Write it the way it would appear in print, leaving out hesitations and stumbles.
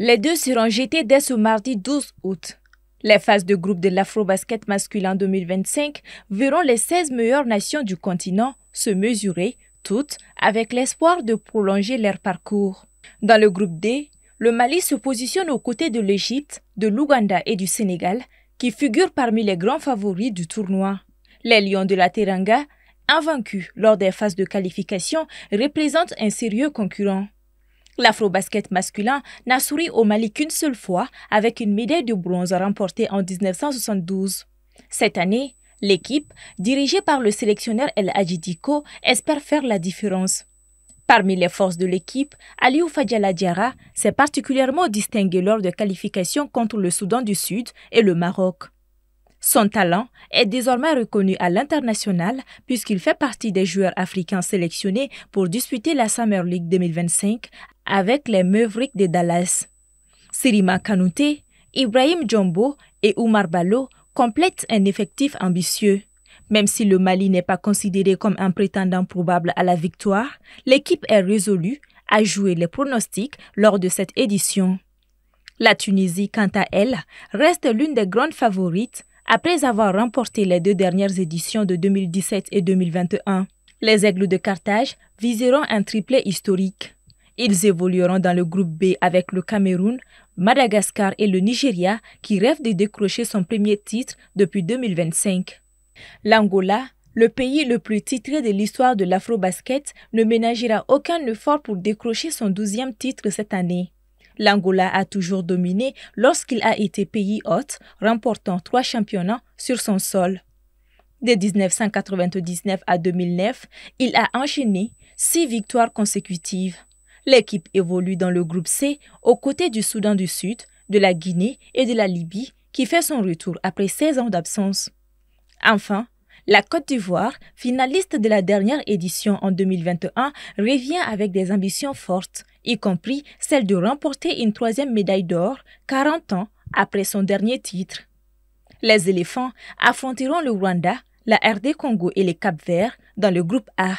Les deux seront jetés dès ce mardi 12 août. Les phases de groupe de l'Afrobasket masculin 2025 verront les 16 meilleures nations du continent se mesurer, toutes avec l'espoir de prolonger leur parcours. Dans le groupe D, le Mali se positionne aux côtés de l'Égypte, de l'Ouganda et du Sénégal, qui figurent parmi les grands favoris du tournoi. Les Lions de la Teranga, invaincus lors des phases de qualification, représentent un sérieux concurrent. L'Afrobasket masculin n'a souri au Mali qu'une seule fois avec une médaille de bronze remportée en 1972. Cette année, l'équipe, dirigée par le sélectionneur El Hadji Dicko, espère faire la différence. Parmi les forces de l'équipe, Aliou Fadjala Diarra s'est particulièrement distingué lors de qualifications contre le Soudan du Sud et le Maroc. Son talent est désormais reconnu à l'international puisqu'il fait partie des joueurs africains sélectionnés pour disputer la Summer League 2025 avec les Mavericks de Dallas. Sirima Kanouté, Ibrahim Djombo et Oumar Ballo complètent un effectif ambitieux. Même si le Mali n'est pas considéré comme un prétendant probable à la victoire, l'équipe est résolue à jouer les pronostics lors de cette édition. La Tunisie, quant à elle, reste l'une des grandes favorites après avoir remporté les deux dernières éditions de 2017 et 2021. Les Aigles de Carthage viseront un triplé historique. Ils évolueront dans le groupe B avec le Cameroun, Madagascar et le Nigeria qui rêvent de décrocher son premier titre depuis 2025. L'Angola, le pays le plus titré de l'histoire de l'Afrobasket, ne ménagera aucun effort pour décrocher son 12e titre cette année. L'Angola a toujours dominé lorsqu'il a été pays hôte, remportant 3 championnats sur son sol. De 1999 à 2009, il a enchaîné 6 victoires consécutives. L'équipe évolue dans le groupe C aux côtés du Soudan du Sud, de la Guinée et de la Libye qui fait son retour après 16 ans d'absence. Enfin, la Côte d'Ivoire, finaliste de la dernière édition en 2021, revient avec des ambitions fortes, y compris celle de remporter une 3e médaille d'or 40 ans après son dernier titre. Les éléphants affronteront le Rwanda, la RD Congo et les Cap-Vert dans le groupe A.